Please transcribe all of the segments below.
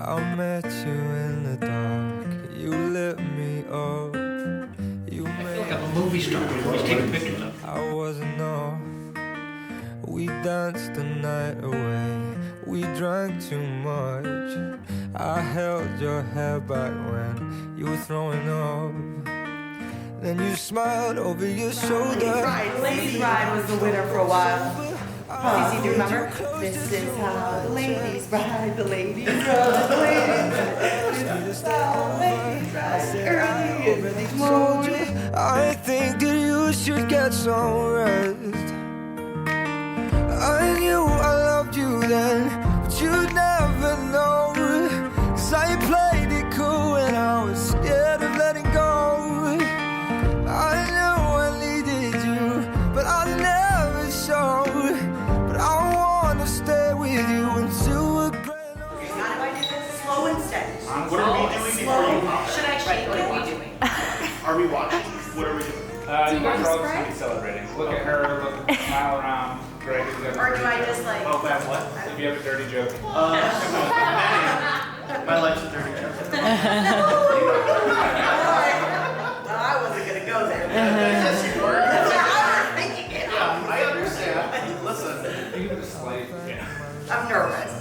I met you in the dark. You lit me up. You made Like I'm a movie star. He's taking pictures of. I wasn't off. We danced the night away. We drank too much. I held your hair back when you were throwing up. Then you smiled over your shoulder. Ladies Ride was the winner for a while. Cece, do you remember? This is how the ladies ride, the ladies ride, the ladies ride. This is how the ladies ride, early in the morning. I think that you should get some rest. I knew I loved you then, but you'd never know. 'Cause I played it cool and I was scared of letting go. I knew I needed you, but I never showed. But I wanna stay with you until we're great. Not if I do this slow and steady. What are we doing before you pop? Should I shake it? What are we doing? Are we watching? What are we doing? You guys are all just gonna be celebrating. Look at her, look, smile around. Greg, if you have a Or do dirty I joke. just like... Oh, that's what? If you have a dirty joke. My life's a dirty joke. I wasn't gonna go there. Yes, you were. I was thinking it. Yeah, I understand. Listen. You can just like, I'm nervous.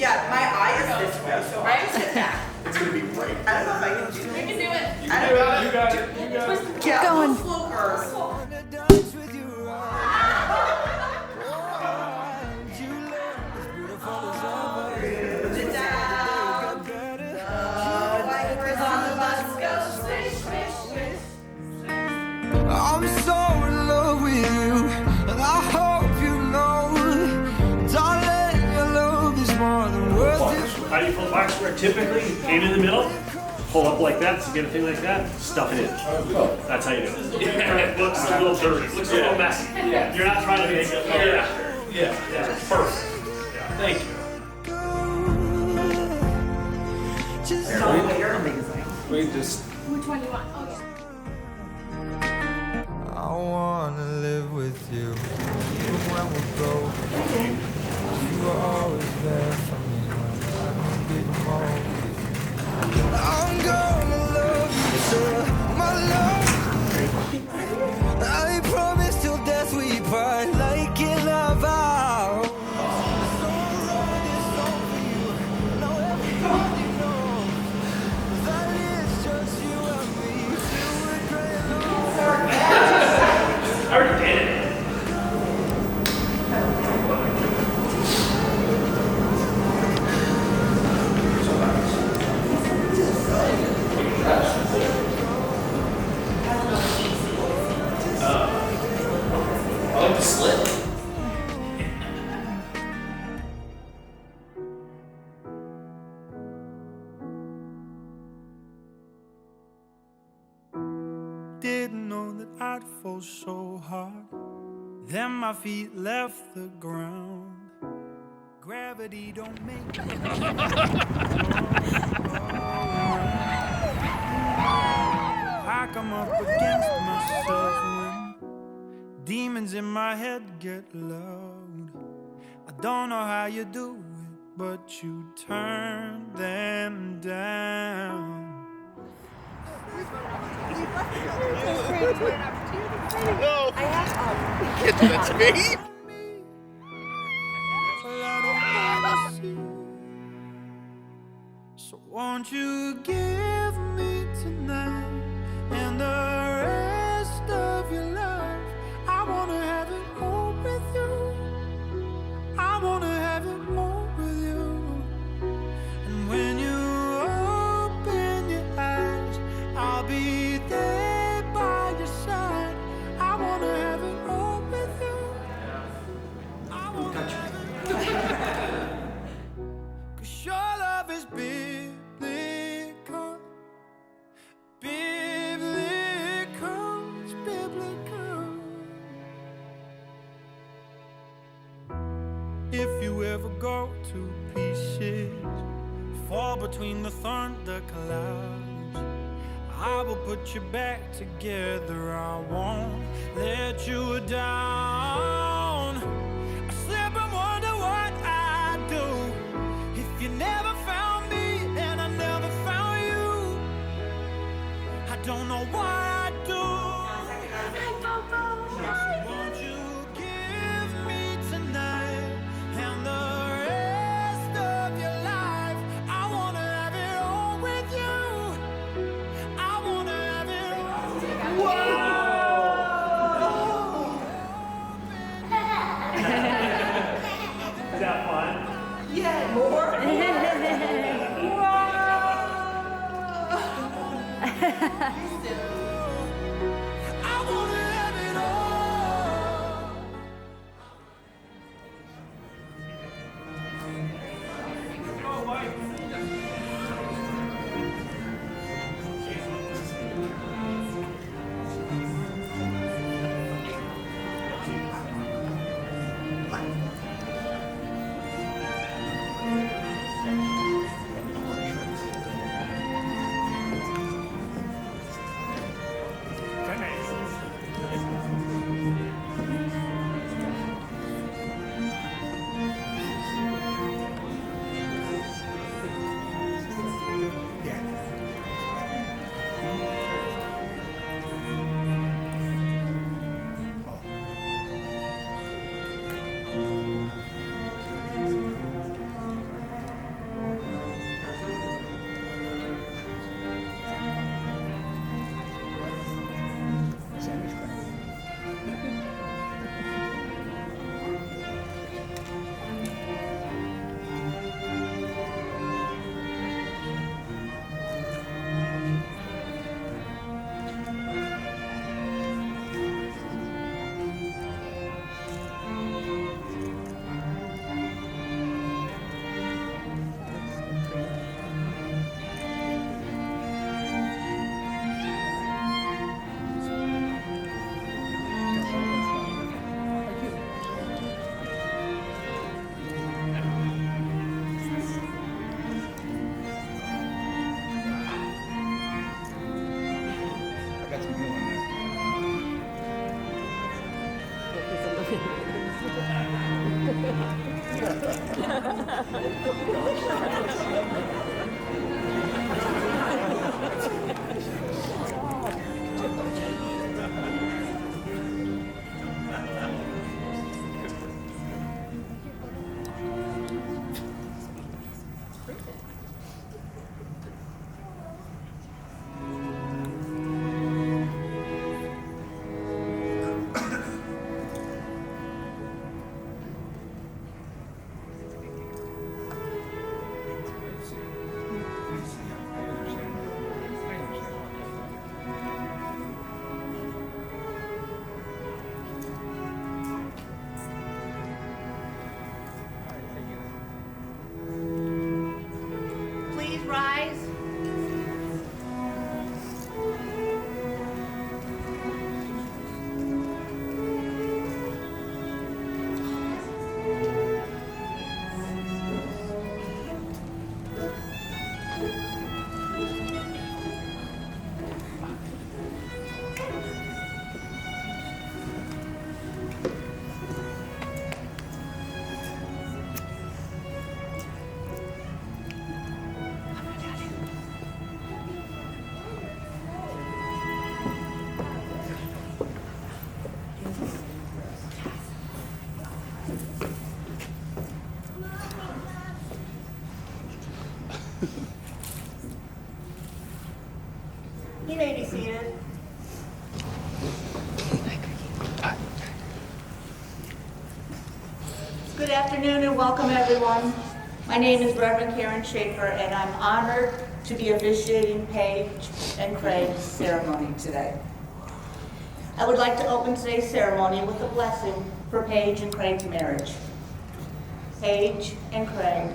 Yeah, my eye is this way, so I just sit back. It's gonna be great. I don't know if I can do this. You can do it. you got it. Yeah, Going. slow burst. Wanna dance with you. You look as beautiful as ever. Sit down. Wipers on the bus go swish, swish, swish. I'm so in love with you, and I hope you know, darling, your love is more than worth it. How do you pull box square? Typically, aim in the middle, pull up like that, so you get a thing like that, stuff it in. That's how you do it. It looks a little dirty, looks a little messy. You're not trying to make it. Yeah. Perfect. Yeah. Thank you. we just. Which one do you want? Oh, yeah. I wanna live with you, even when we broke. You were always there for me when I didn't want you. I'm gonna love you till my love. I promise till death we part, like in a vow. So I'll write this song for you. Now everybody knows that it's just you and me till we're great alone. I already did it. I like the slit. Didn't know that I'd fall so hard. Then my feet left the ground. Gravity don't make I come up against myself when demons in my head get loud. I don't know how you do it, but you turn them down. No. Can't do that to me. Well, I don't wanna see. So won't you give me tonight and the rest of your life? I wanna have it all with you. I wanna have it all with you. And when you open your eyes, I'll be there by your side. I wanna have it all with you. I wanna have it all. 'Cause your love is biblical. Biblical, it's biblical. If you ever go to pieces, fall between the thunder clouds, I will put you back together. I won't let you down. I slip and wonder what I'd do if you never found me. don't know what I'd do. Won't you give me tonight and the rest of your life? I wanna have it all with you. I wanna have it all. Is that fun? Yeah, more. I wanna have it all. Please rise. You may be seated. Good afternoon and welcome everyone. My name is Reverend Karen Schaefer and I'm honored to be officiating Paige and Craig's ceremony today. I would like to open today's ceremony with a blessing for Paige and Craig's marriage. Paige and Craig,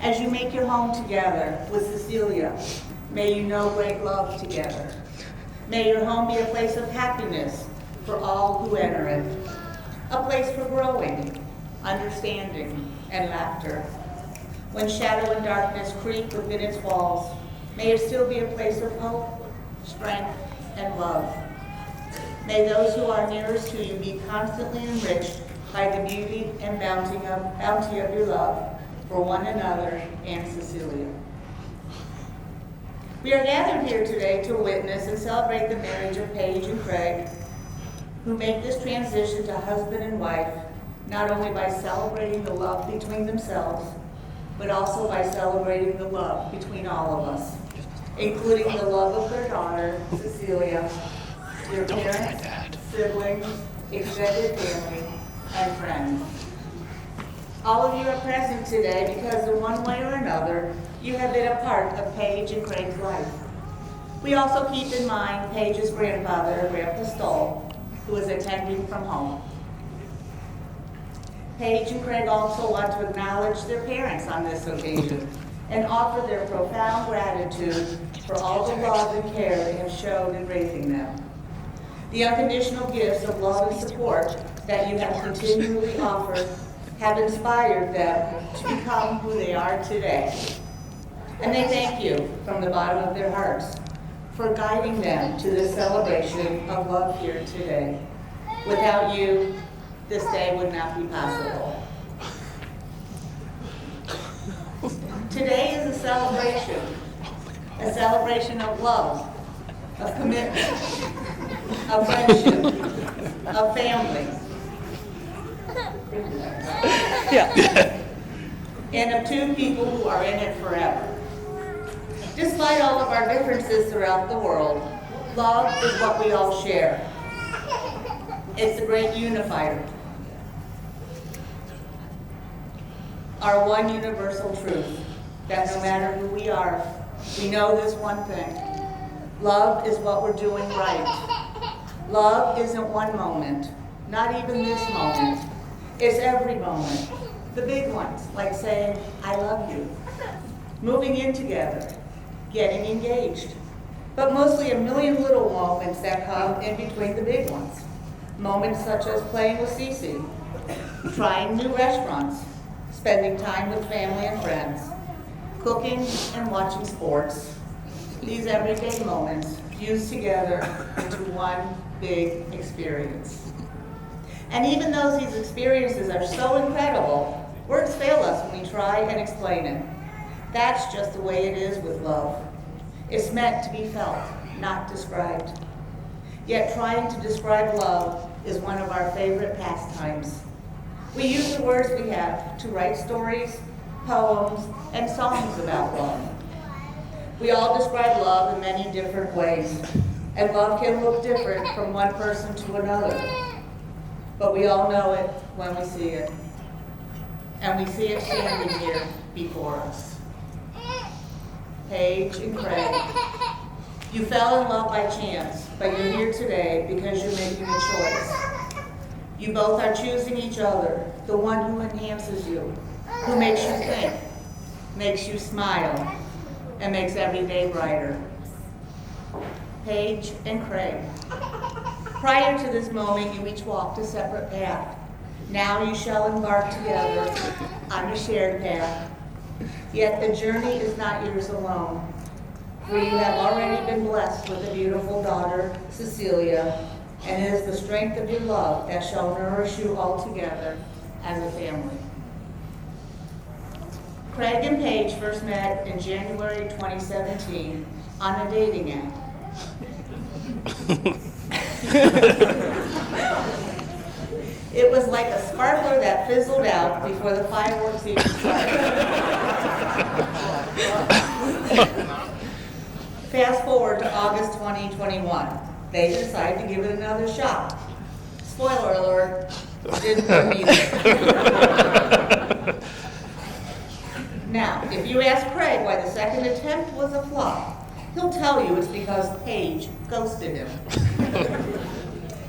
as you make your home together with Cecilia, may you know great love together. May your home be a place of happiness for all who enter it, a place for growing, understanding, and laughter. When shadow and darkness creep within its walls, may it still be a place of hope, strength, and love. May those who are nearest to you be constantly enriched by the beauty and bounty of your love for one another and Cecilia. We are gathered here today to witness and celebrate the marriage of Paige and Craig, who make this transition to husband and wife, not only by celebrating the love between themselves, but also by celebrating the love between all of us, including the love of their daughter, Cecilia, their parents, siblings, extended family, and friends. All of you are present today because in one way or another, you have been a part of Paige and Craig's life. We also keep in mind Paige's grandfather, Grandpa Stoll, who is attending from home. Paige and Craig also want to acknowledge their parents on this occasion and offer their profound gratitude for all the love and care they have shown in raising them. The unconditional gifts of love and support that you have continually offered have inspired them to become who they are today. And they thank you from the bottom of their hearts for guiding them to this celebration of love here today. Without you, this day would not be possible. Today is a celebration of love, of commitment, of friendship, of family, and of two people who are in it forever. Despite all of our differences throughout the world, love is what we all share. It's the great unifier. Our one universal truth, that no matter who we are, we know this one thing. Love is what we're doing right. Love isn't one moment, not even this moment. It's every moment. The big ones, like saying, I love you. Moving in together, getting engaged. But mostly a million little moments that come in between the big ones. Moments such as playing with Cece, trying new restaurants, spending time with family and friends, cooking and watching sports. These everyday moments fused together into one big experience. And even though these experiences are so incredible, words fail us when we try and explain it. That's just the way it is with love. It's meant to be felt, not described. Yet trying to describe love is one of our favorite pastimes. We use the words we have to write stories, poems, and songs about love. We all describe love in many different ways, and love can look different from one person to another. But we all know it when we see it. And we see it standing here before us. Paige and Craig, you fell in love by chance, but you're here today because you're making a choice. You both are choosing each other, the one who enhances you, who makes you think, makes you smile, and makes every day brighter. Paige and Craig. Prior to this moment, you each walked a separate path. Now you shall embark together on a shared path. Yet the journey is not yours alone, for you have already been blessed with a beautiful daughter, Cecilia, and it is the strength of your love that shall nourish you all together as a family. Craig and Paige first met in January 2017 on a dating app. It was like a sparkler that fizzled out before the fireworks even started. Fast forward to August 2021. They decide to give it another shot. Spoiler alert, didn't work either. Now, if you ask Craig why the second attempt was a flop, he'll tell you it's because Paige ghosted him.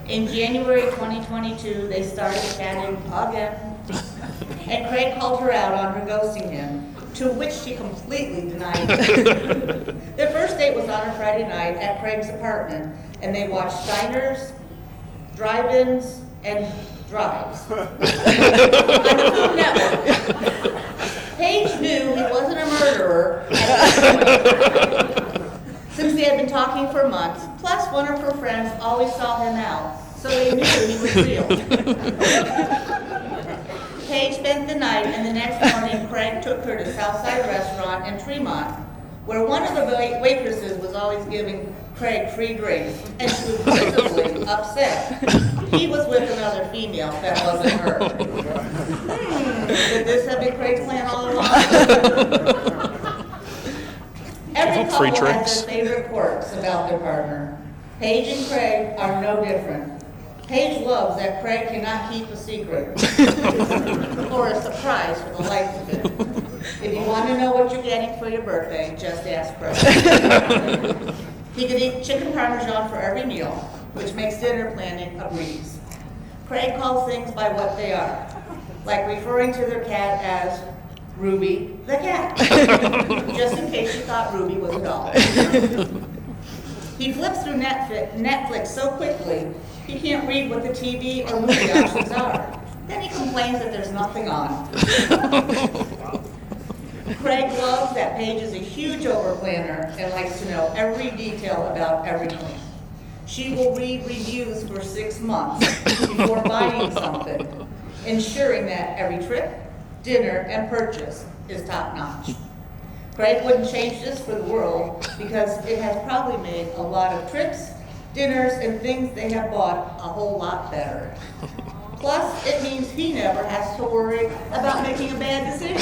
In January 2022, they started chatting again, and Craig called her out on her ghosting him, to which she completely denied it. Their first date was on a Friday night at Craig's apartment, and they watched diners, drive-ins, and drives on the Food Network. Paige knew he wasn't a murderer, since they had been talking for months, plus one of her friends always saw him out, so they knew he was real. Paige spent the night, and the next morning Craig took her to Southside Restaurant in Tremont, where one of the waitresses was always giving Craig free drinks, and she was visibly upset. He was with another female that wasn't her. Could this have been Craig's plan all along? Every Free couple has drinks. their favorite quirks about their partner. Paige and Craig are no different. Paige loves that Craig cannot keep a secret or a surprise for the life of it. If you want to know what you're getting for your birthday, just ask Craig. He could eat chicken parmesan for every meal, which makes dinner planning a breeze. Craig calls things by what they are, like referring to their cat as Ruby the cat, just in case you thought Ruby was a doll. He flips through Netflix so quickly, he can't read what the TV or movie options are. Then he complains that there's nothing on. Craig loves that Paige is a huge overplanner and likes to know every detail about everything. She will read reviews for 6 months before buying something, ensuring that every trip, dinner, and purchase is top-notch. Craig wouldn't change this for the world because it has probably made a lot of trips, dinners, and things they have bought a whole lot better. Plus, it means he never has to worry about making a bad decision.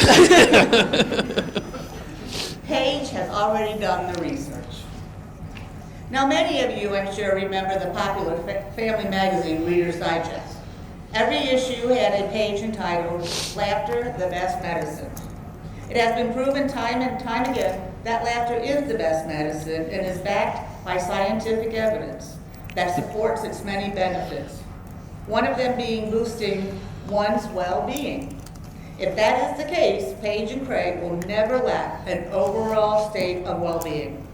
Paige has already done the research. Now, many of you, I'm sure, remember the popular family magazine, Reader's Digest. Every issue had a page entitled, "Laughter, the Best Medicine." It has been proven time and time again that laughter is the best medicine and is backed by scientific evidence that supports its many benefits. One of them being boosting one's well-being. If that is the case, Paige and Craig will never lack an overall state of well-being.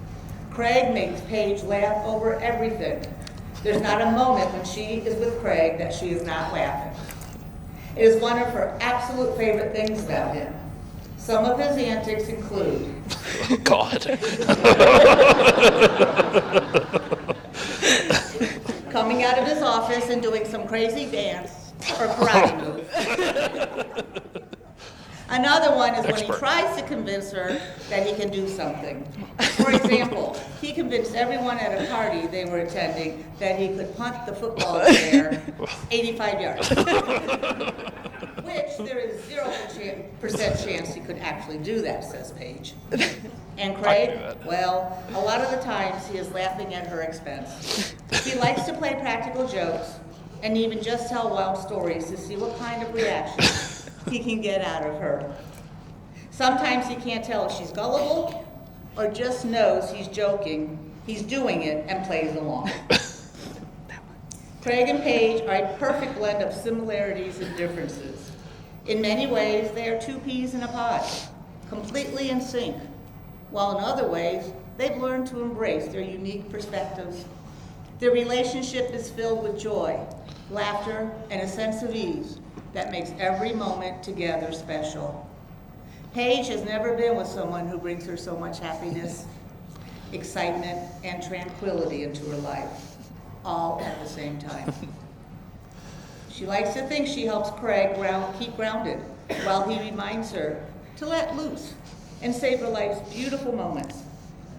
Craig makes Paige laugh over everything. There's not a moment when she is with Craig that she is not laughing. It is one of her absolute favorite things about him. Some of his antics include God. coming out of his office and doing some crazy dance or karate move. Another one is when he tries to convince her that he can do something. For example, he convinced everyone at a party they were attending that he could punt the football in the air 85 yards. Which there is 0% chance he could actually do that, says Paige. And Craig, well, a lot of the times he is laughing at her expense. He likes to play practical jokes and even just tell wild stories to see what kind of reaction he can get out of her. Sometimes he can't tell if she's gullible or just knows he's joking, he's doing it, and plays along. Craig and Paige are a perfect blend of similarities and differences. In many ways, they are two peas in a pod, completely in sync, while in other ways, they've learned to embrace their unique perspectives. Their relationship is filled with joy, laughter, and a sense of ease that makes every moment together special. Paige has never been with someone who brings her so much happiness, excitement, and tranquility into her life, all at the same time. She likes to think she helps Craig keep grounded, while he reminds her to let loose and savor life's beautiful moments.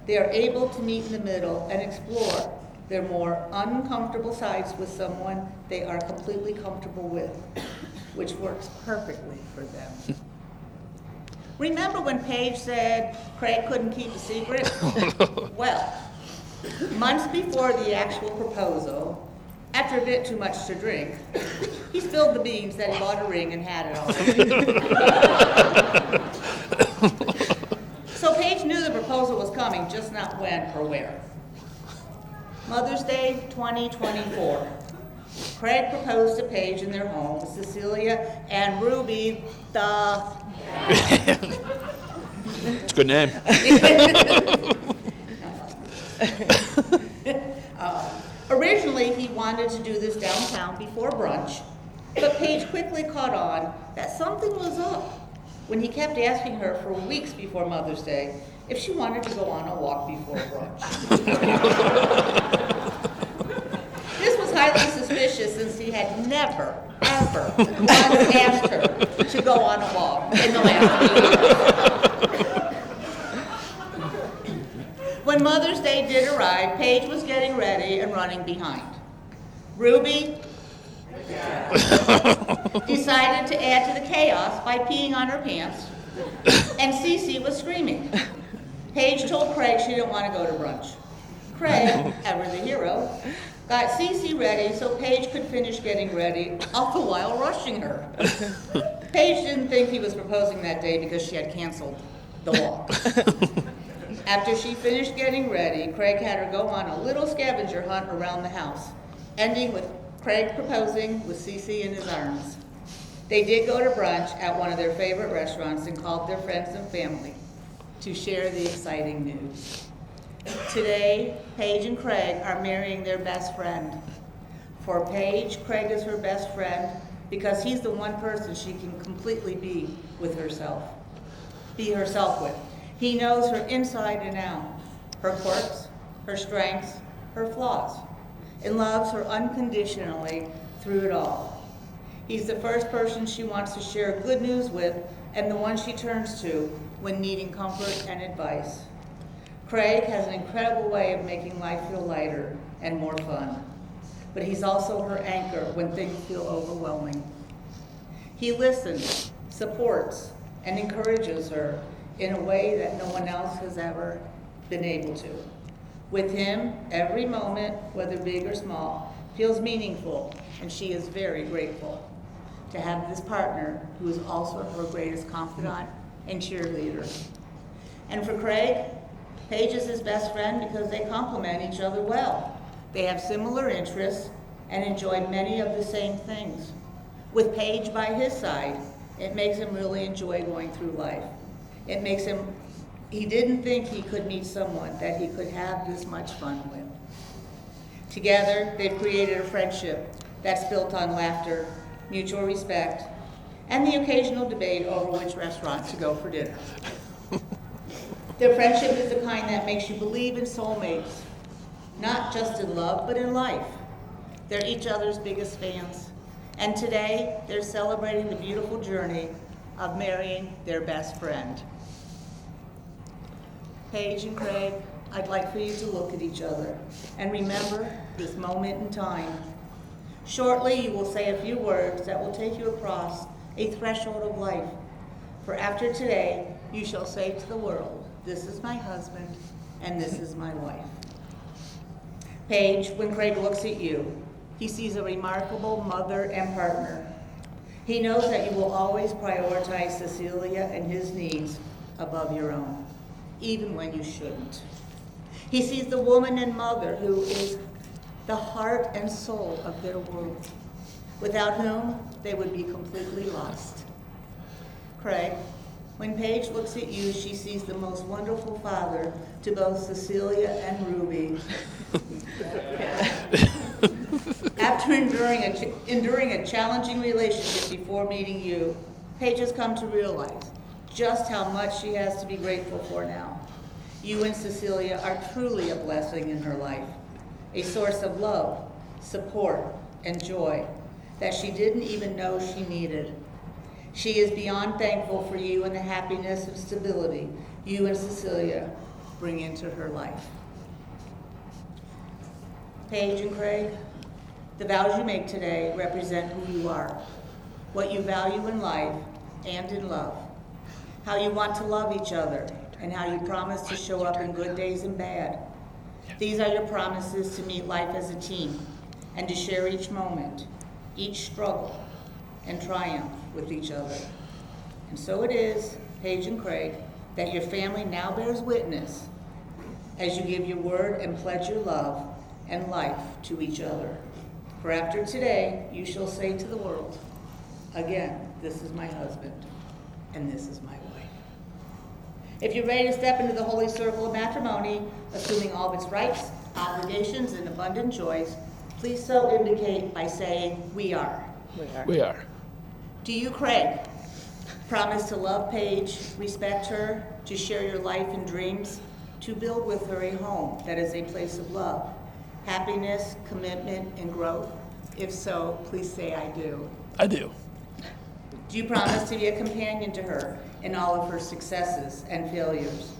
They are able to meet in the middle and explore their more uncomfortable sides with someone they are completely comfortable with, which works perfectly for them. Remember when Paige said Craig couldn't keep a secret? Well, months before the actual proposal, after a bit too much to drink, he spilled the beans that he bought a ring and had it already. So Paige knew the proposal was coming, just not when or where. Mother's Day 2024. Craig proposed to Paige in their home, Cecilia and Ruby the... It's a good name. Originally, he wanted to do this downtown before brunch, but Paige quickly caught on that something was up when he kept asking her for weeks before Mother's Day if she wanted to go on a walk before brunch. This was highly suspicious since he had never, ever once asked her to go on a walk in the last 8 years. When Mother's Day did arrive, Paige was getting ready and running behind. Ruby decided to add to the chaos by peeing on her pants, and Cece was screaming. Paige told Craig she didn't want to go to brunch. Craig, ever the hero, got Cece ready so Paige could finish getting ready, all the while rushing her. Paige didn't think he was proposing that day because she had canceled the walk. After she finished getting ready, Craig had her go on a little scavenger hunt around the house, ending with Craig proposing with Cece in his arms. They did go to brunch at one of their favorite restaurants and called their friends and family to share the exciting news. Today, Paige and Craig are marrying their best friend. For Paige, Craig is her best friend because he's the one person she can completely be herself with. He knows her inside and out, her quirks, her strengths, her flaws, and loves her unconditionally through it all. He's the first person she wants to share good news with and the one she turns to when needing comfort and advice. Craig has an incredible way of making life feel lighter and more fun, but he's also her anchor when things feel overwhelming. He listens, supports, and encourages her in a way that no one else has ever been able to. With him, every moment, whether big or small, feels meaningful, and she is very grateful to have this partner who is also her greatest confidant and cheerleader. And for Craig, Paige is his best friend because they complement each other well. They have similar interests and enjoy many of the same things. With Paige by his side, it makes him really enjoy going through life. He didn't think he could meet someone that he could have this much fun with. Together, they've created a friendship that's built on laughter, mutual respect, and the occasional debate over which restaurant to go for dinner. Their friendship is the kind that makes you believe in soulmates, not just in love, but in life. They're each other's biggest fans, and today they're celebrating the beautiful journey of marrying their best friend. Paige and Craig, I'd like for you to look at each other and remember this moment in time. Shortly, you will say a few words that will take you across a threshold of life. For after today, you shall say to the world, "This is my husband, and this is my wife." Paige, when Craig looks at you, he sees a remarkable mother and partner. He knows that you will always prioritize Cecilia and his needs above your own, even when you shouldn't. He sees the woman and mother who is the heart and soul of their world, without whom they would be completely lost. Craig, when Paige looks at you, she sees the most wonderful father to both Cecilia and Ruby. After enduring a challenging relationship before meeting you, Paige has come to realize just how much she has to be grateful for now. You and Cecilia are truly a blessing in her life, a source of love, support, and joy that she didn't even know she needed. She is beyond thankful for you and the happiness and stability you and Cecilia bring into her life. Paige and Craig, the vows you make today represent who you are, what you value in life and in love, how you want to love each other, and how you promise to show up in good days and bad. These are your promises to meet life as a team and to share each moment, each struggle, and triumph with each other. And so it is, Paige and Craig, that your family now bears witness as you give your word and pledge your love and life to each other. For after today, you shall say to the world, again, this is my husband, and this is my wife. If you're ready to step into the holy circle of matrimony, assuming all of its rights, obligations, and abundant joys, please so indicate by saying, we are. We are. Do you, Craig, promise to love Paige, respect her, to share your life and dreams, to build with her a home that is a place of love, happiness, commitment, and growth? If so, please say I do. I do. Do you promise to be a companion to her in all of her successes and failures,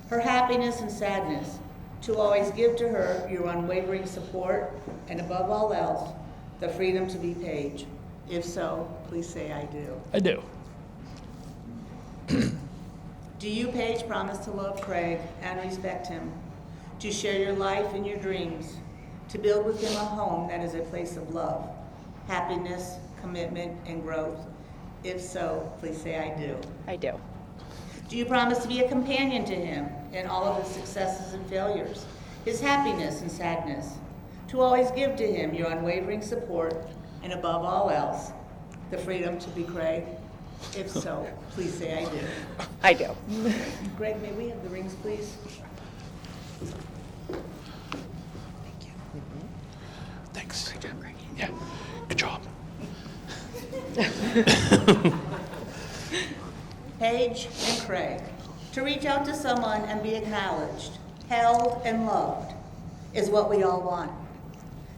her happiness and sadness, to always give to her your unwavering support, and above all else, the freedom to be Paige? If so, please say I do. I do. Do you, Paige, promise to love Craig and respect him, to share your life and your dreams, to build with him a home that is a place of love, happiness, commitment, and growth? If so, please say I do. I do. Do you promise to be a companion to him in all of his successes and failures, his happiness and sadness, to always give to him your unwavering support, and above all else, the freedom to be Craig? If so, please say I do. I do. Greg, may we have the rings, please? Thanks. Good job, Greg. Yeah, good job. Paige and Craig, to reach out to someone and be acknowledged, held, and loved is what we all want.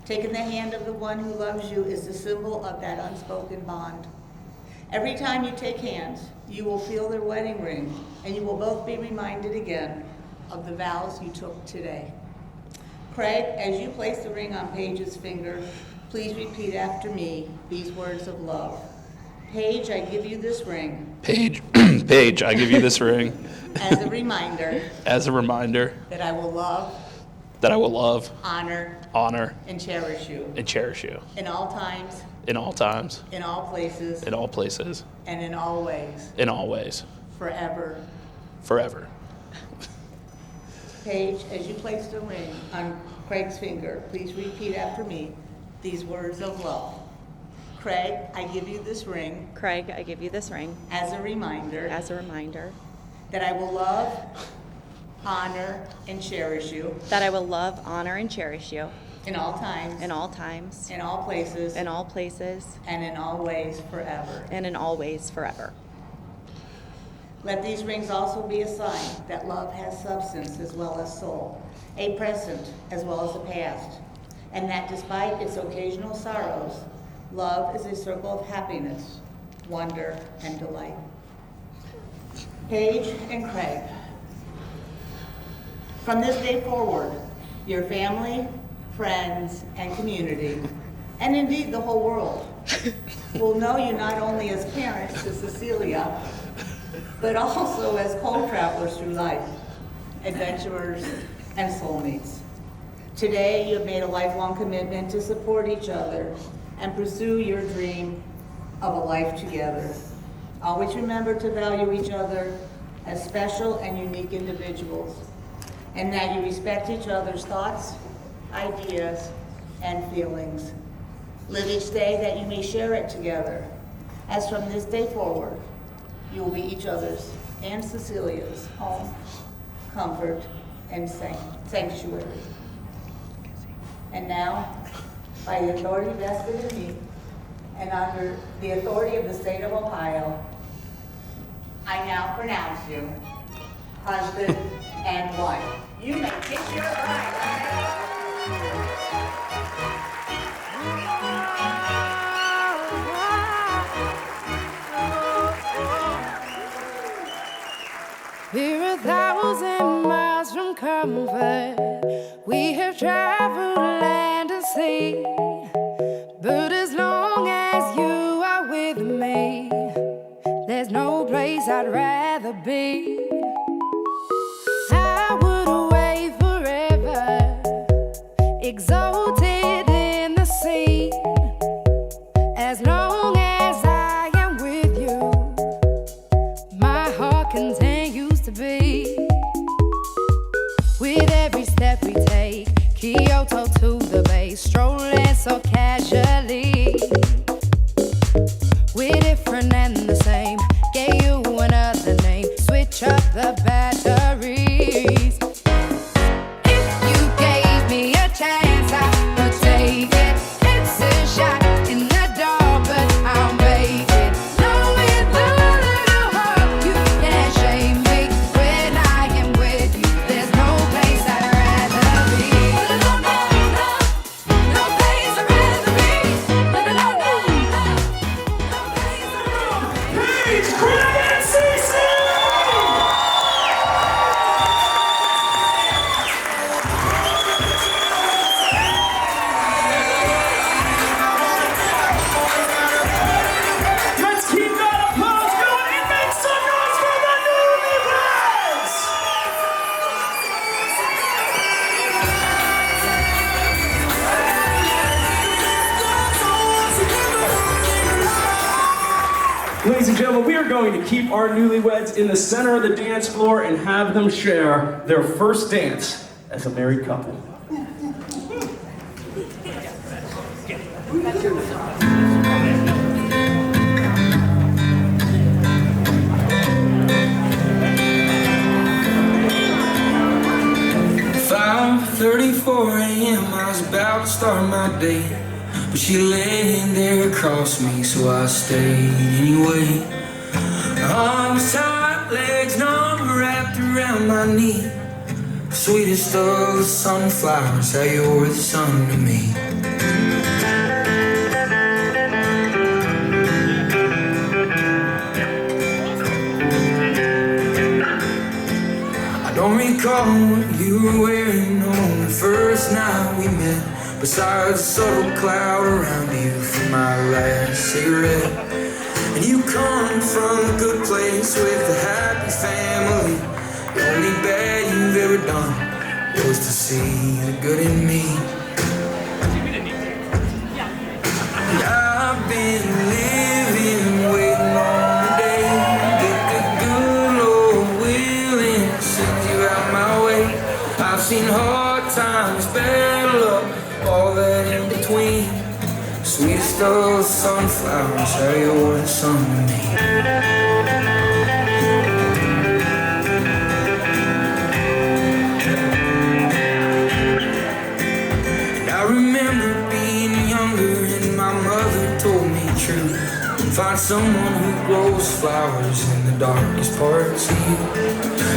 Taking the hand of the one who loves you is the symbol of that unspoken bond. Every time you take hands, you will feel their wedding ring, and you will both be reminded again of the vows you took today. Craig, as you place the ring on Paige's finger, please repeat after me these words of love. Paige, I give you this ring. Paige, Paige, I give you this ring. As a reminder. As a reminder. That I will love. That I will love. Honor. Honor. And cherish you. And cherish you. In all times. In all times. In all places. In all places. And in all ways. In all ways. Forever. Forever. Paige, as you place the ring on Craig's finger, please repeat after me these words of love. Craig, I give you this ring. Craig, I give you this ring. As a reminder. As a reminder. That I will love, honor, and cherish you. That I will love, honor, and cherish you. In all times. In all times. In all places. In all places. And in all ways forever. And in all ways forever. Let these rings also be a sign that love has substance as well as soul, a present as well as a past, and that despite its occasional sorrows, love is a circle of happiness, wonder, and delight. Paige and Craig, from this day forward, your family, friends, and community, and indeed the whole world, will know you not only as parents to Cecilia, but also as co-travelers through life, adventurers, and soulmates. Today, you have made a lifelong commitment to support each other and pursue your dream of a life together. Always remember to value each other as special and unique individuals, and that you respect each other's thoughts, ideas, and feelings. Live each day that you may share it together, as from this day forward, you will be each other's and Cecilia's home, comfort, and sanctuary. And now, by the authority vested in me, and under the authority of the state of Ohio, I now pronounce you husband and wife. You may kiss your bride. We're 1,000 miles from comfort. We have traveled land and sea. But as long as you are with me, there's no place I'd rather be. I would away forever, exalted in the sea. As long as I am with you, my heart continues to beat. With every step we take, Kyoto to the bay, strolling so casually. We're different and the same, gave you another name, switch up the batteries. If you gave me a chance, I would take and gentlemen, we are going to keep our newlyweds in the center of the dance floor and have them share their first dance as a married couple. .34 a.m. I was about to start my day, but she laying there across me, so I stayed anyway. Arms tight, legs numb, wrapped around my knee. Sweetest of the sunflowers, how you're the sun to me. I don't recall what you were wearing on the first night we met, besides a subtle cloud around you from my last cigarette. And you come from a good place with a happy family. The only bad you've ever done was to see the good in me. And I've been living, waiting on the day that the good Lord willing send you out my way. I've seen hard times, bad luck, all that in between. Sweetest of sunflowers, how you're the sun to me. And I remember being younger and my mother told me true. Find someone who grows flowers in the darkest parts of you.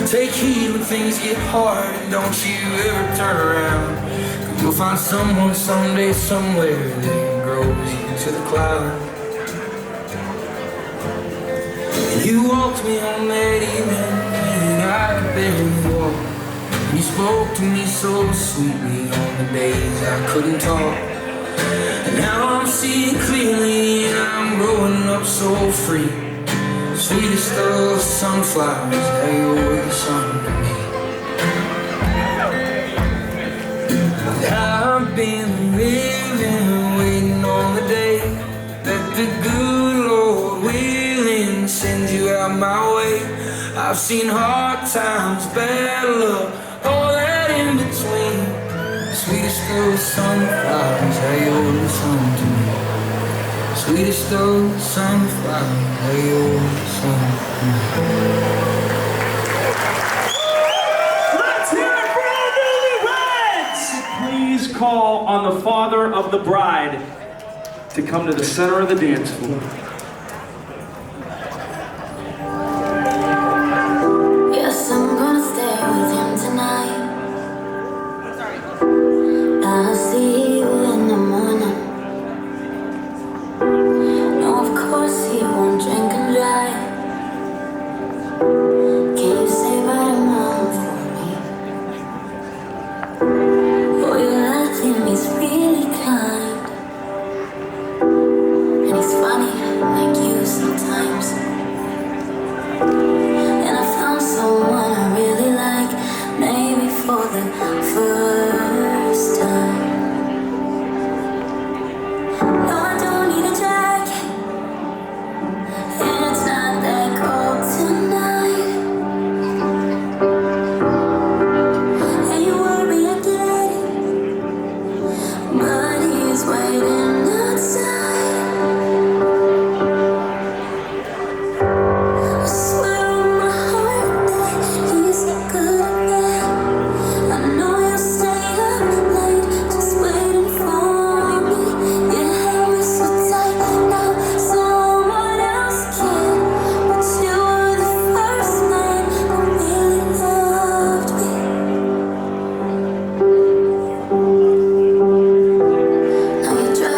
Take heed when things get hard and don't you ever turn around. You'll find someone someday, somewhere that grows into the cloud. And you walked me on that evening when I could barely walk. And you spoke to me so sweetly on the days I couldn't talk. And now I'm seeing clearly and I'm growing up so free. Sweetest of sunflowers, how you're the sun to me. I've been living, waiting on the day that the good Lord willing sends you out my way. I've seen hard times, bad luck, all that in between. Sweetest of sunflowers, how you're the sun to me. Sweetest of sunflowers, how you're the sun to me. Please call on the father of the bride to come to the center of the dance floor. Yes, I'm gonna stay with him tonight. I'll see you in the morning. No, of course he won't drink and drive. Can you say bye to mom for me? Oh, you like him, he's really kind. And he's funny, like you sometimes. And I found someone I really like, maybe for the first time. No, I don't need a jacket, and it's not that cold tonight. And you worry I get it, but he's waiting outside. I swear on my heart that he's a good man. I know you'll stay up late, just waiting for me. You held me so tight, now someone else can. But you were the first man who really loved me. Now you're driving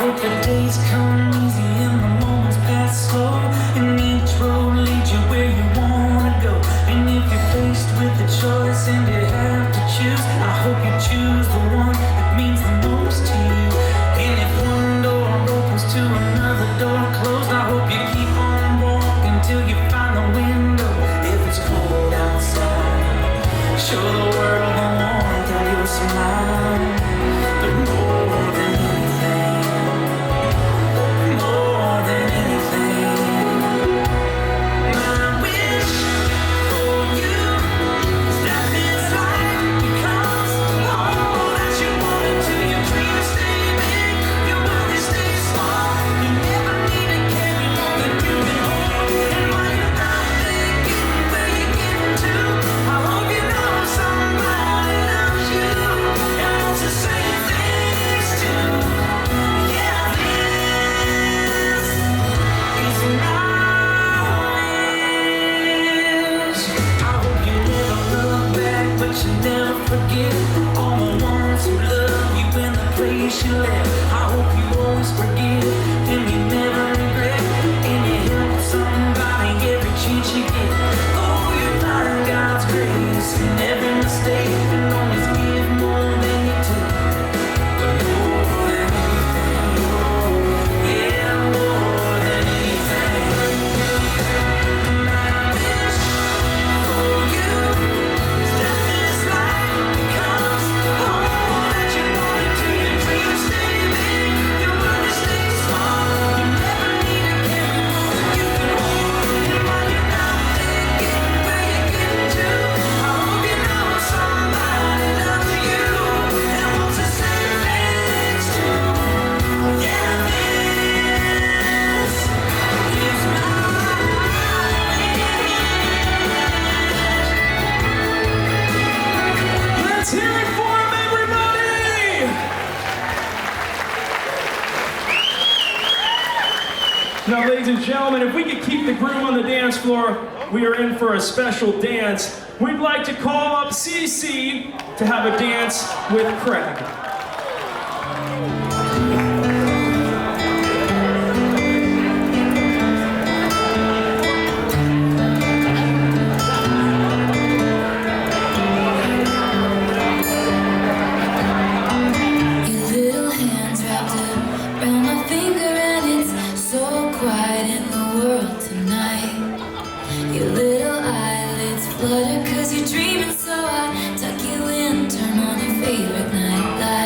hope the days come easy and the moments pass slow, and each road leads you where you wanna go. And if you're faced with a choice and you have to choose, I hope you choose the one that means the most to you. And if one door opens to another door closed, I hope you keep on walking till you find the window. If it's cold outside, show the world the warmth of your smile. But more than anything, more than anything, my wish for you is that this life becomes all that you wanted to. Your dreams stay big, your worries stay small. You never need to carry more than you can hold. And while you're not there getting where you're getting to, I hope you know somebody loves you and wants to say things to. Yeah, this is my wish. I hope you never look back, but you never forget all the ones who love you and the place you left. I hope you always forgive and you never regret, and you help somebody every chance you get. Oh, you find God's grace in every mistake, and always give more than you take. But more than anything, yeah, more than anything, my wish for you is that this life becomes all that you wanted to. Your dreams stay big, your worries stay small. You never need to carry more than you can hold. And while you're not there getting where you're getting to, I hope you know somebody loves you and wants to say thanks to. Yeah, this is my Let's hear it for him, everybody! Now, ladies and gentlemen, if we could keep the groove on the dance floor, we are in for a special dance. We'd like to call up CC to have a dance with Craig. Your little hands wrapped up around my finger, and it's so quiet in the world tonight. Your little eyelids flutter 'cause you're dreaming, so I tuck you in, turn on your favorite nightlight.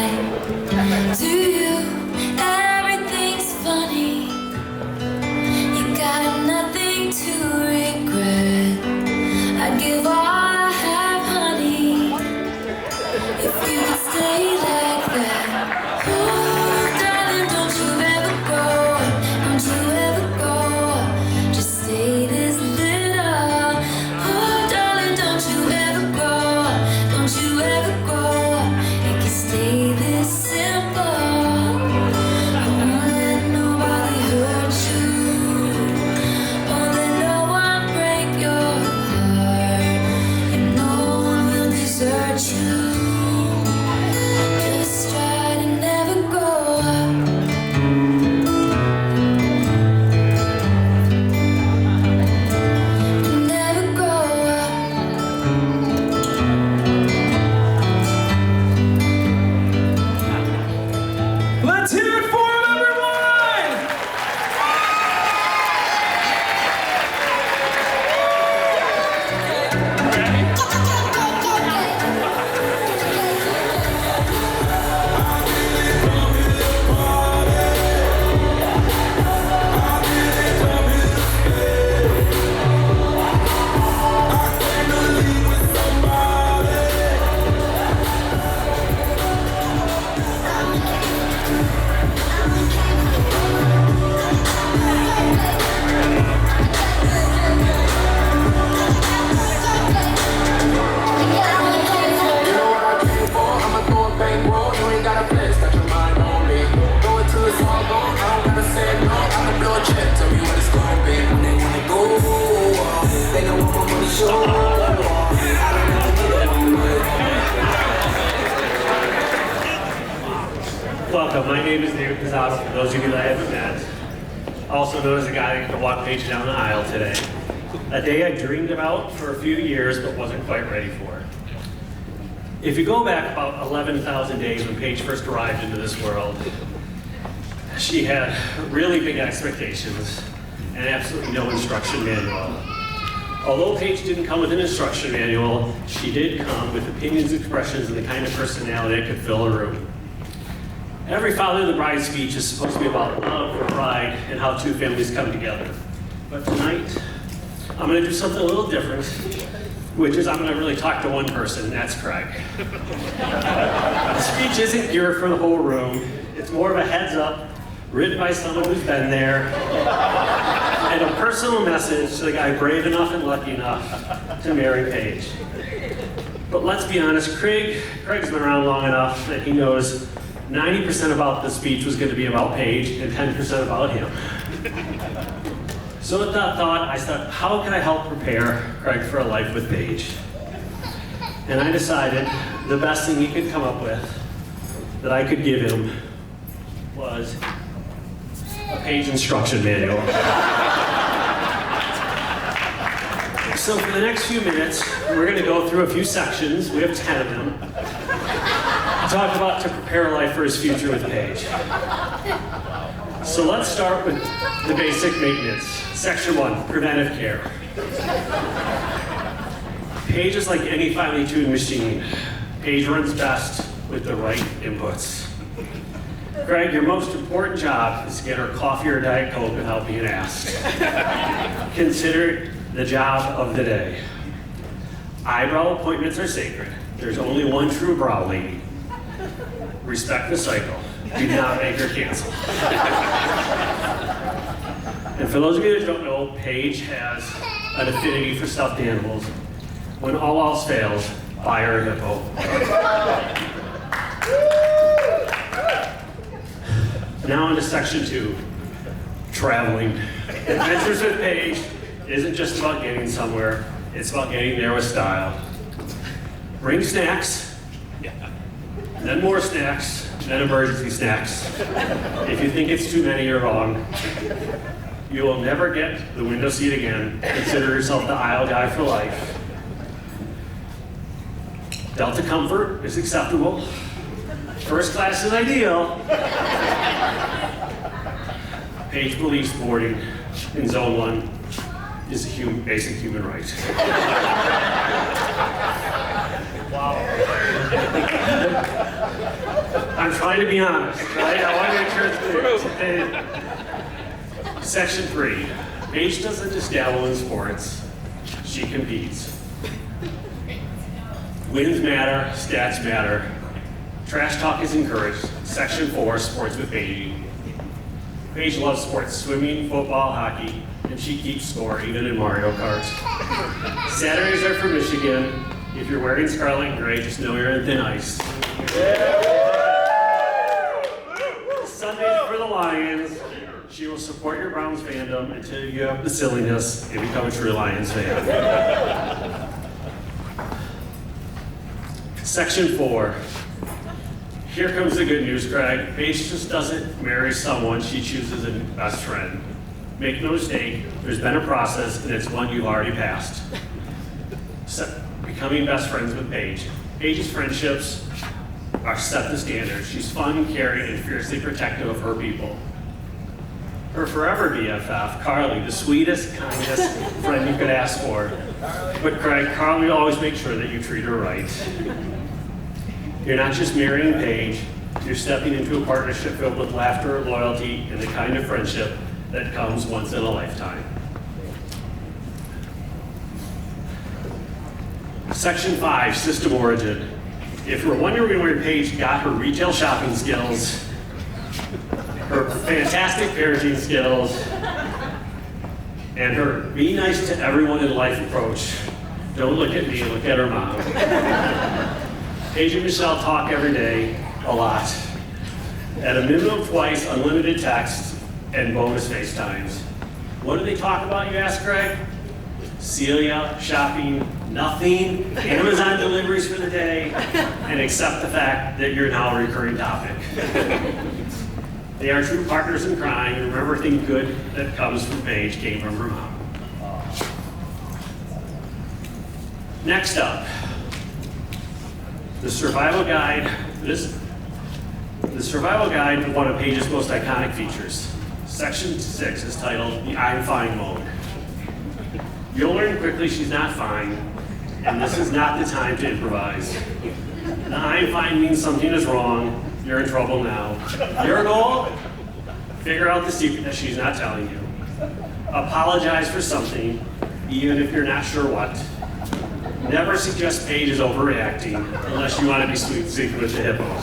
My name is David Pizzato, for those of you that I haven't met. Also known as the guy that could walk Paige down the aisle today. A day I dreamed about for a few years, but wasn't quite ready for. If you go back about 11,000 days when Paige first arrived into this world, she had really big expectations and absolutely no instruction manual. Although Paige didn't come with an instruction manual, she did come with opinions, expressions, and the kind of personality that could fill a room. Every Father of the Bride speech is supposed to be about love or pride and how two families come together. But tonight, I'm going to do something a little different, which is I'm going to really talk to one person, and that's Craig. The speech isn't geared for the whole room. It's more of a heads up, written by someone who's been there, and a personal message to the guy brave enough and lucky enough to marry Paige. But let's be honest, Craig's been around long enough that he knows 90% about the speech was going to be about Paige and 10% about him. So with that thought, I thought, how can I help prepare Craig for a life with Paige? And I decided the best thing he could come up with that I could give him was a Paige instruction manual. So for the next few minutes, we're going to go through a few sections. We have 10 of them. Talk about to prepare a life for his future with Paige. So let's start with the basic maintenance. Section 1, preventive care. Paige is like any finely tuned machine. Paige runs best with the right inputs. Craig, your most important job is to get her coffee or Diet Coke without being asked. Consider it the job of the day. Eyebrow appointments are sacred. There's only one true brow lady. Respect the cycle. Do not make her cancel. And for those of you that don't know, Paige has an affinity for stuffed animals. When all else fails, buy her a hippo. Now into section 2, traveling. Adventures with Paige isn't just about getting somewhere, it's about getting there with style. Bring snacks, then more snacks, then emergency snacks. If you think it's too many, you're wrong. You will never get the window seat again. Consider yourself the aisle guy for life. Delta comfort is acceptable. First class is ideal. Paige believes boarding in zone 1 is a basic human right. Wow. I'm trying to be honest, right? I want to make sure it's true. Section 3. Paige doesn't just dabble in sports, she competes. Wins matter, stats matter. Trash talk is encouraged. Section 4, sports with Paige. Paige loves sports, swimming, football, hockey, and she keeps score even in Mario Kart. Saturdays are for Michigan. If you're wearing scarlet and gray, just know you're in thin ice. Sundays for the Lions. She will support your Browns fandom until you have the silliness and become a true Lions fan. Section 4. Here comes the good news, Craig. Paige just doesn't marry someone, she chooses a best friend. Make no mistake, there's been a process and it's one you've already passed. Becoming best friends with Paige. Paige's friendships are set the standard. She's fun, caring, and fiercely protective of her people. Her forever BFF, Carly, the sweetest, kindest friend you could ask for. But Craig, Carly will always make sure that you treat her right. You're not just marrying Paige, you're stepping into a partnership filled with laughter, loyalty, and the kind of friendship that comes once in a lifetime. Section 5, system origin. If you're wondering where Paige got her retail shopping skills, her fantastic parenting skills, and her be nice to everyone in life approach, don't look at me, look at her mom. Paige and Michelle talk every day, a lot. At a minimum twice, unlimited texts and bonus FaceTimes. What do they talk about, you ask, Craig? Celia, shopping, nothing, Amazon deliveries for the day, and accept the fact that you're now a recurring topic. They are true partners in crime, and remember, everything good that comes from Paige came from her mom. Next up, the survival guide. The survival guide to one of Paige's most iconic features. Section 6 is titled the I'm Fine Mode. You'll learn quickly she's not fine, and this is not the time to improvise. The I'm fine means something is wrong, you're in trouble now. Your goal? Figure out the secret that she's not telling you. Apologize for something, even if you're not sure what. Never suggest Paige is overreacting, unless you want to be sweet and secret with the hippo.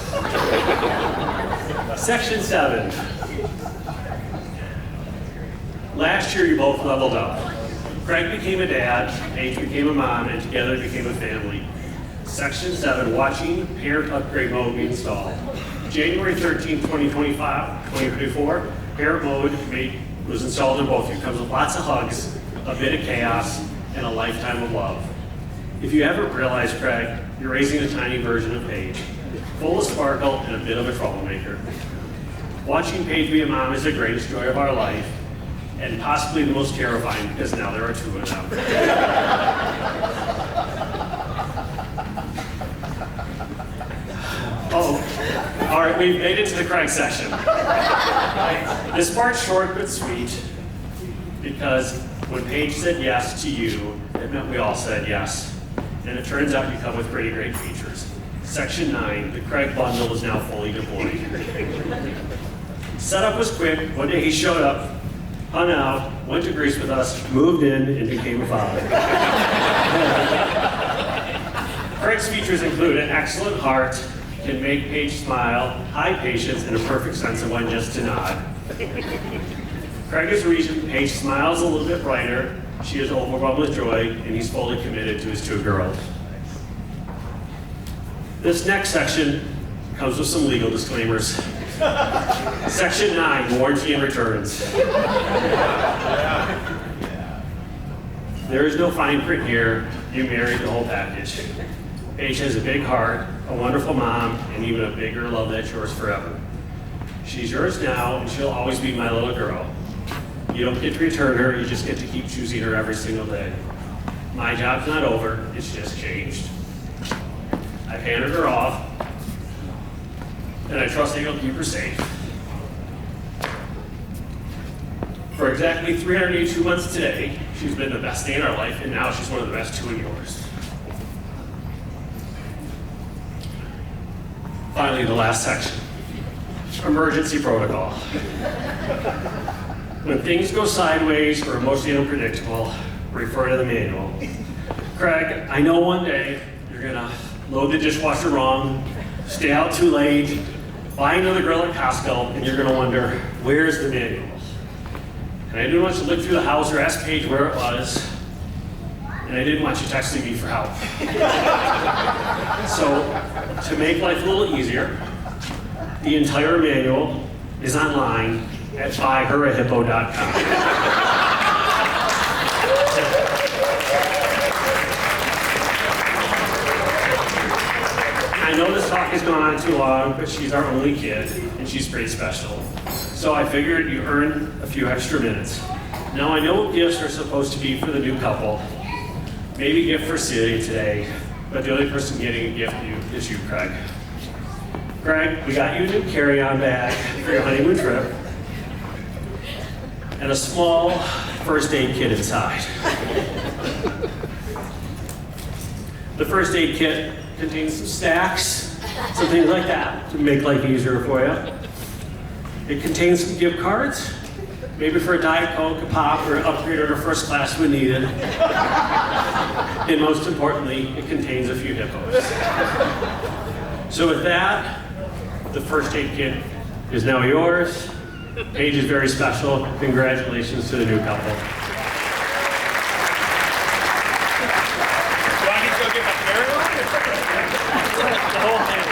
Section 7. Last year you both leveled up. Craig became a dad, Paige became a mom, and together became a family. Section 7, watching parent upgrade mode be installed. January 13, 2024, parent mode was installed in both of you. Comes with lots of hugs, a bit of chaos, and a lifetime of love. If you haven't realized, Craig, you're raising a tiny version of Paige, full of sparkle and a bit of a troublemaker. Watching Paige be a mom is the greatest joy of our life, and possibly the most terrifying because now there are two of them. Oh, all right, we've made it to the Craig section. This part's short but sweet because when Paige said yes to you, it meant we all said yes. And it turns out you come with pretty great features. Section 9, the Craig bundle is now fully deployed. Setup was quick. One day he showed up, hung out, went to Greece with us, moved in, and became a father. Craig's features include an excellent heart, can make Paige smile, high patience, and a perfect sense of when just to nod. Craig is the reason Paige smiles a little bit brighter, she is overwhelmed with joy, and he's fully committed to his two girls. This next section comes with some legal disclaimers. Section 9, warranty and returns. There is no fine print here, you married the whole package. Paige has a big heart, a wonderful mom, and even a bigger love that's yours forever. She's yours now, and she'll always be my little girl. You don't get to return her, you just get to keep choosing her every single day. My job's not over, it's just changed. I've handed her off, and I trust that you'll keep her safe. For exactly 382 months today, she's been the best day in our life, and now she's one of the best two in yours. Finally, the last section, emergency protocol. When things go sideways or emotionally unpredictable, refer to the manual. Craig, I know one day you're gonna load the dishwasher wrong, stay out too late, buy another grill at Costco, and you're gonna wonder, where's the manual? And I didn't want you to look through the house or ask Paige where it was, and I didn't want you texting me for help. So, to make life a little easier, the entire manual is online at buyherahippo.com. I know this talk has gone on too long, but she's our only kid, and she's pretty special. So I figured you earned a few extra minutes. Now I know gifts are supposed to be for the new couple. Maybe a gift for Celia today, but the only person getting a gift is you, Craig. Craig, we got you a new carry-on bag for your honeymoon trip, and a small first aid kit inside. The first aid kit contains some stacks, some things like that to make life easier for you. It contains some gift cards, maybe for a Diet Coke, a pop, or an upgrade or a first class when needed. And most importantly, it contains a few hippos. So with that, the first aid kit is now yours. Paige is very special. Congratulations to the new couple. Do I need to go get my carry-on? The whole thing.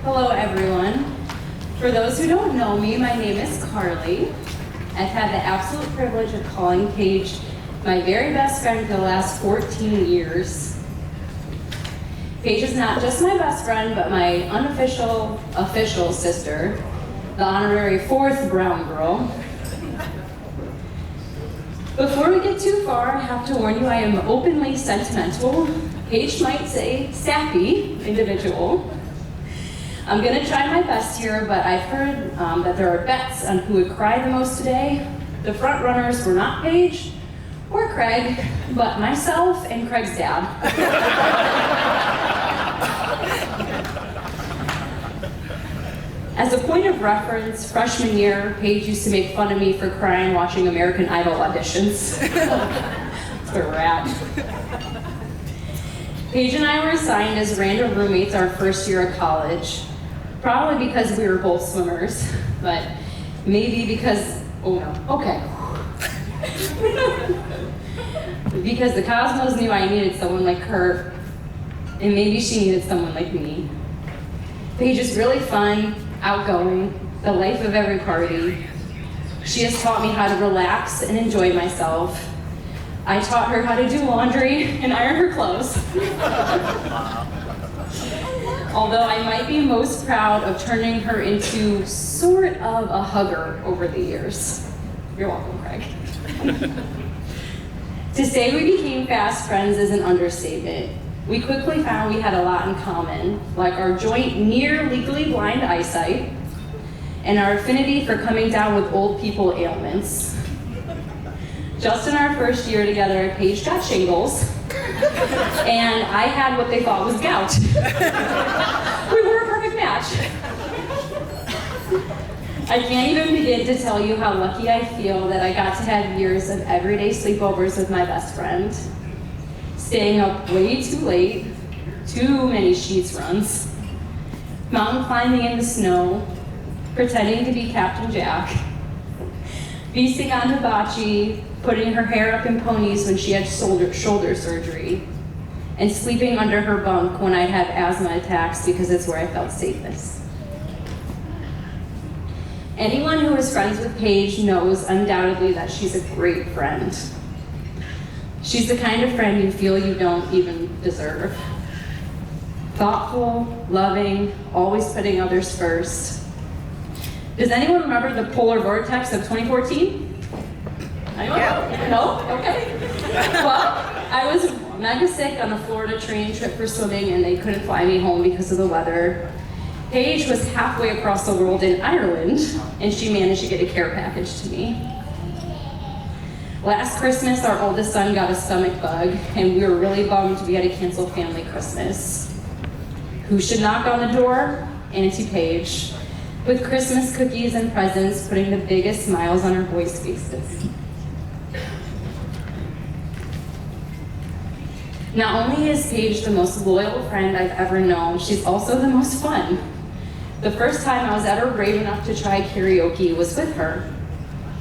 Hello, everyone. For those who don't know me, my name is Carly. I've had the absolute privilege of calling Paige my very best friend for the last 14 years. Paige is not just my best friend, but my unofficial, official sister, the honorary fourth brown girl. Before we get too far, I have to warn you I am openly sentimental, Paige might say sappy individual. I'm gonna try my best here, but I've heard that there are bets on who would cry the most today. The front runners were not Paige or Craig, but myself and Craig's dad. As a point of reference, freshman year, Paige used to make fun of me for crying watching American Idol auditions. That's where we're at. Paige and I were assigned as random roommates our first year of college. Probably because we were both swimmers, but maybe because, oh no, okay. Because the cosmos knew I needed someone like her, and maybe she needed someone like me. Paige is really fun, outgoing, the life of every party. She has taught me how to relax and enjoy myself. I taught her how to do laundry and iron her clothes. Although I might be most proud of turning her into sort of a hugger over the years. You're welcome, Craig. To say we became fast friends is an understatement. We quickly found we had a lot in common, like our joint near legally blind eyesight and our affinity for coming down with old people ailments. Just in our first year together, Paige got shingles, and I had what they thought was gout. We were a perfect match. I can't even begin to tell you how lucky I feel that I got to have years of everyday sleepovers with my best friend. Staying up way too late, too many sheets runs, mountain climbing in the snow, pretending to be Captain Jack, feasting on hibachi, putting her hair up in ponies when she had shoulder surgery, and sleeping under her bunk when I'd have asthma attacks because it's where I felt safest. Anyone who is friends with Paige knows undoubtedly that she's a great friend. She's the kind of friend you feel you don't even deserve. Thoughtful, loving, always putting others first. Does anyone remember the polar vortex of 2014? Anyone? Yeah. No? Okay. Well, I was mega sick on a Florida train trip for swimming and they couldn't fly me home because of the weather. Paige was halfway across the world in Ireland and she managed to get a care package to me. Last Christmas, our oldest son got a stomach bug and we were really bummed we had to cancel family Christmas. Who should knock on the door? Auntie Paige, with Christmas cookies and presents, putting the biggest smiles on our boys' faces. Not only is Paige the most loyal friend I've ever known, she's also the most fun. The first time I was ever brave enough to try karaoke was with her.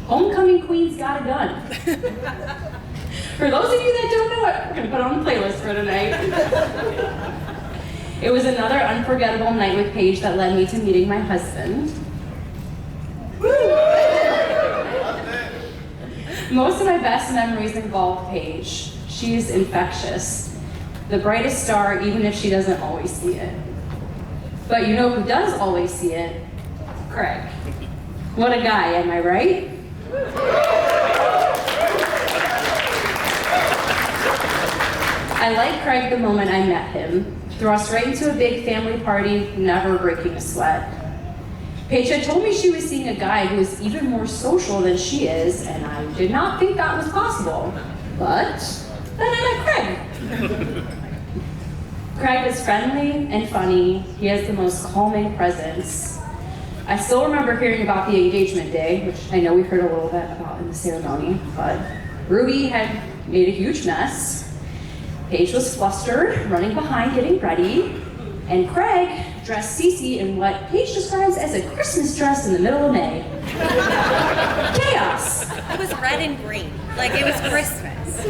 Homecoming Queen's Got a Gun. For those of you that don't know it, we're gonna put it on the playlist for tonight. It was another unforgettable night with Paige that led me to meeting my husband. Most of my best memories involve Paige. She's infectious. The brightest star, even if she doesn't always see it. But you know who does always see it? Craig. What a guy, am I right? I liked Craig the moment I met him. Thrust right into a big family party, never breaking a sweat. Paige had told me she was seeing a guy who was even more social than she is, and I did not think that was possible. But then I met Craig. Craig is friendly and funny. He has the most calming presence. I still remember hearing about the engagement day, which I know we heard a little bit about in the ceremony, but Ruby had made a huge mess. Paige was flustered, running behind, getting ready, and Craig dressed Cece in what Paige describes as a Christmas dress in the middle of May. Chaos. It was red and green, like it was Christmas.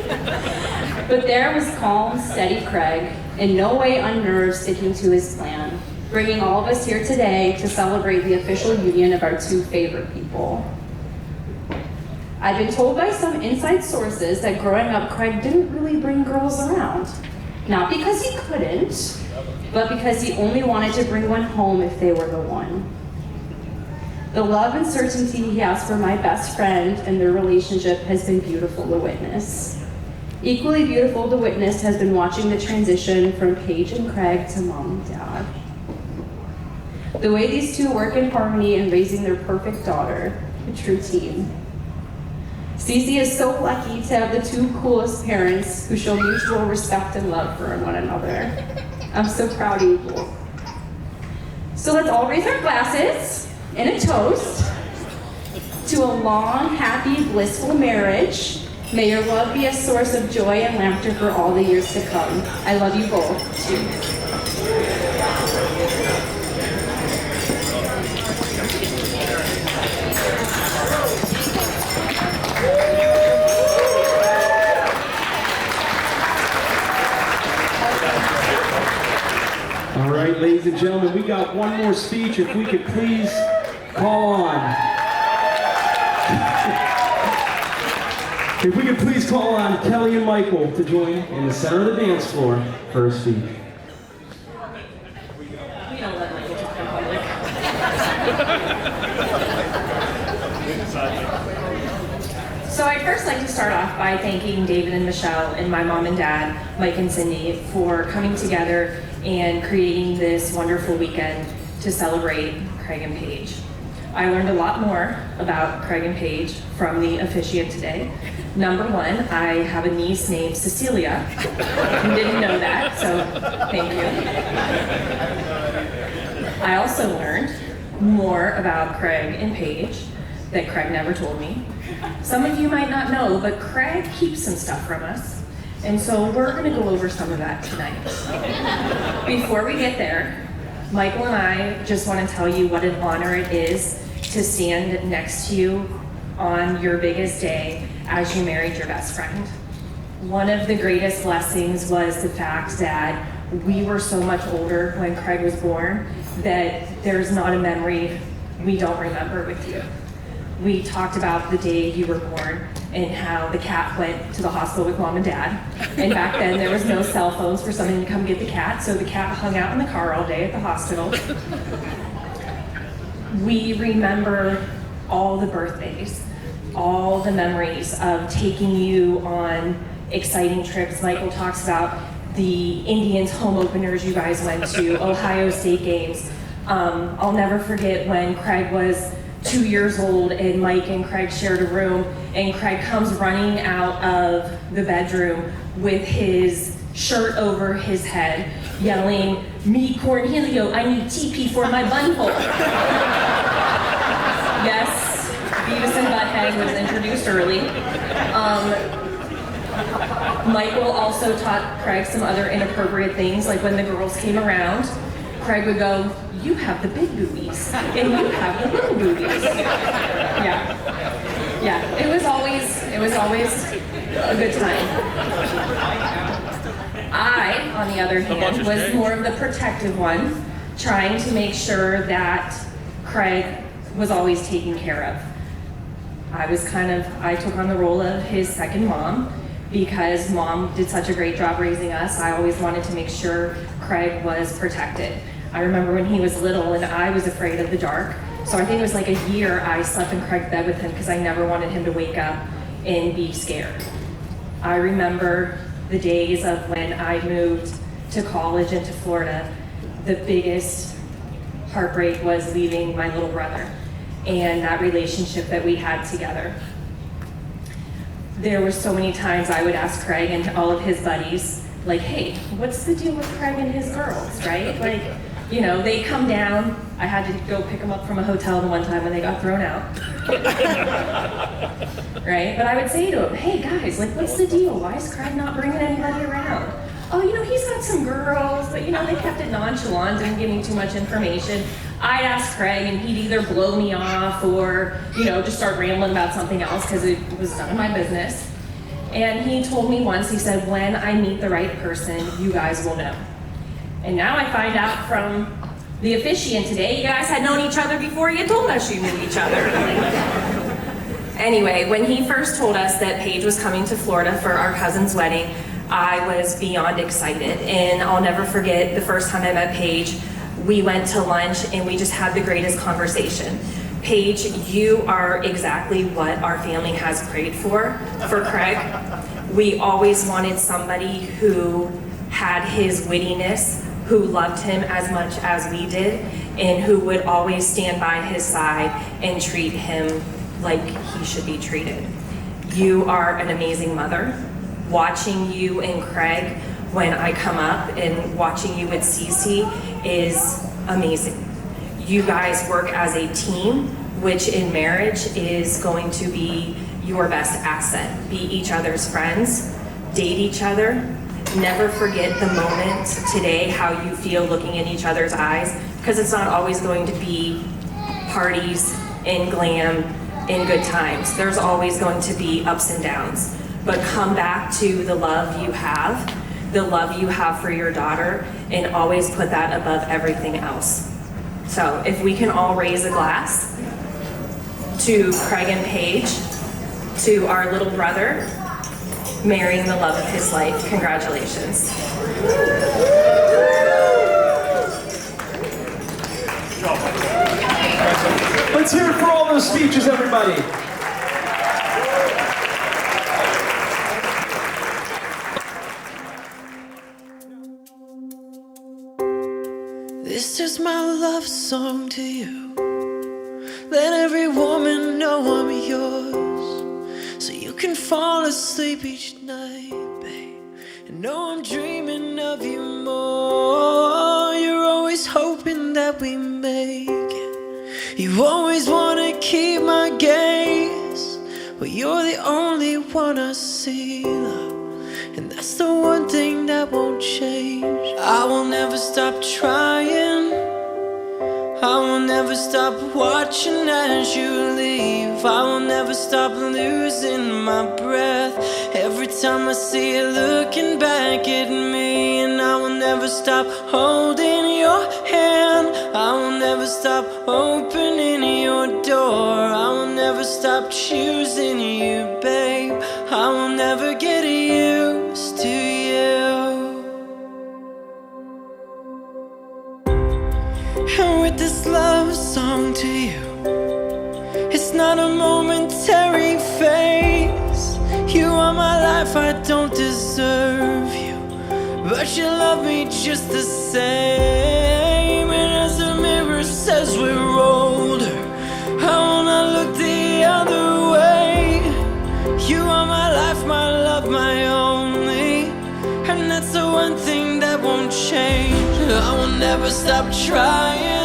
But there was calm, steady Craig, in no way unnerved, sticking to his plan. bringing all of us here today to celebrate the official union of our two favorite people. I've been told by some inside sources that growing up, Craig didn't really bring girls around. Not because he couldn't, but because he only wanted to bring one home if they were the one. The love and certainty he has for my best friend and their relationship has been beautiful to witness. Equally beautiful to witness has been watching the transition from Paige and Craig to mom and dad. The way these two work in harmony in raising their perfect daughter, a true team. Cece is so lucky to have the two coolest parents who show mutual respect and love for one another. I'm so proud of you both. So let's all raise our glasses in a toast to a long, happy, blissful marriage. May your love be a source of joy and laughter for all the years to come. I love you both. Cheers. All right, ladies and gentlemen, we got one more speech. If we could please call on. If we could please call on Kelly and Michael to join in the center of the dance floor for a speech. We don't let Michael talk in public. So I'd first like to start off by thanking David and Michelle and my mom and dad, Mike and Cindy, for coming together and creating this wonderful weekend to celebrate Craig and Paige. I learned a lot more about Craig and Paige from the officiant today. Number one, I have a niece named Cecilia. You didn't know that, so thank you. I also learned more about Craig and Paige that Craig never told me. Some of you might not know, but Craig keeps some stuff from us. And so we're gonna go over some of that tonight. Before we get there, Michael and I just wanna tell you what an honor it is to stand next to you on your biggest day as you married your best friend. One of the greatest blessings was the fact that we were so much older when Craig was born that there's not a memory we don't remember with you. We talked about the day you were born and how the cat went to the hospital with mom and dad. And back then there was no cell phones for someone to come get the cat, so the cat hung out in the car all day at the hospital. We remember all the birthdays, all the memories of taking you on exciting trips. Michael talks about the Indians home openers you guys went to, Ohio State games. I'll never forget when Craig was 2 years old and Mike and Craig shared a room, and Craig comes running out of the bedroom with his shirt over his head, yelling, "Me, Cornelio, I need TP for my bunhole." Yes, Beavis and Butthead was introduced early. Michael also taught Craig some other inappropriate things, like when the girls came around, Craig would go, "You have the big boobies, and you have the little boobies." Yeah, it was always a good time. I, on the other hand, was more of the protective one, trying to make sure that Craig was always taken care of. I took on the role of his second mom because mom did such a great job raising us. I always wanted to make sure Craig was protected. I remember when he was little and I was afraid of the dark. So I think it was like a year I slept in Craig's bed with him because I never wanted him to wake up and be scared. I remember the days of when I moved to college and to Florida. The biggest heartbreak was leaving my little brother and that relationship that we had together. There were so many times I would ask Craig and all of his buddies, like, "Hey, what's the deal with Craig and his girls, right? Like, you know, they come down." I had to go pick them up from a hotel the one time when they got thrown out. Right? But I would say to him, "Hey guys, like, what's the deal? Why is Craig not bringing anybody around?" "Oh, you know, he's got some girls, but you know, they kept it nonchalant, didn't give me too much information." I'd ask Craig and he'd either blow me off or, you know, just start rambling about something else because it was none of my business. And he told me once, he said, "When I meet the right person, you guys will know." And now I find out from The officiant today, you guys had known each other before you told us you knew each other. Anyway, when he first told us that Paige was coming to Florida for our cousin's wedding, I was beyond excited. And I'll never forget the first time I met Paige. We went to lunch and we just had the greatest conversation. Paige, you are exactly what our family has prayed for Craig. We always wanted somebody who had his wittiness, who loved him as much as we did, and who would always stand by his side and treat him like he should be treated. You are an amazing mother. Watching you and Craig when I come up and watching you with Cece is amazing. You guys work as a team, which in marriage is going to be your best asset. Be each other's friends, date each other. Never forget the moment today, how you feel looking in each other's eyes, because it's not always going to be parties and glam and good times. There's always going to be ups and downs. But come back to the love you have for your daughter, and always put that above everything else. So if we can all raise a glass to Craig and Paige, to our little brother, marrying the love of his life. Congratulations. Let's hear it for all those speeches, everybody. This is my love song to you. Let every woman know I'm yours, so you can fall asleep each night, babe, and know I'm dreaming of you more. You're always hoping that we make it. You always wanna keep my gaze. Well, you're the only one I see, love, and that's the one thing that won't change. I will never stop trying. I will never stop watching as you leave. I will never stop losing my breath every time I see you looking back at me. And I will never stop holding your hand. I will never stop opening your door. I will never stop choosing you, babe. I will never get used to you. And with this love song to you, it's not a momentary phase. You are my life, I don't deserve you, but you love me just the same. And as the mirror says we're older, I wanna look the other way. You are my life, my love, my only, and that's the one thing that won't change. I will never stop trying.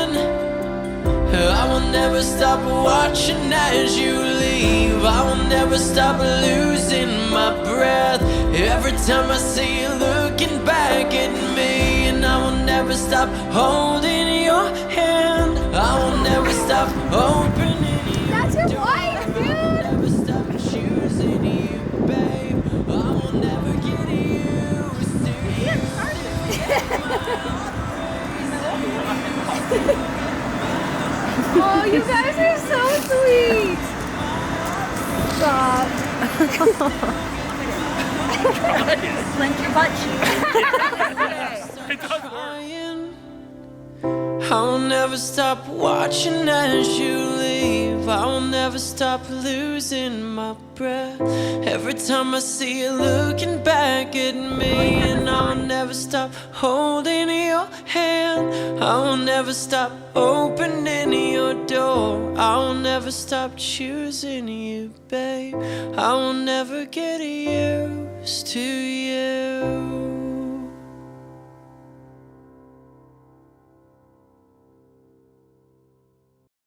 I will never stop watching as you leave. I will never stop losing my breath every time I see you looking back at me. And I will never stop holding your hand. I will never stop opening your That's your door. wife, dude. I will never stop choosing you, babe. I will never get used to you. Oh, you guys are so sweet. Stop. Clench your butt I will never stop watching as you leave. I will never stop losing my breath every time I see you looking back at me. And I will never stop holding your hand. I will never stop opening your door. I will never stop choosing you, babe. I will never get used to you.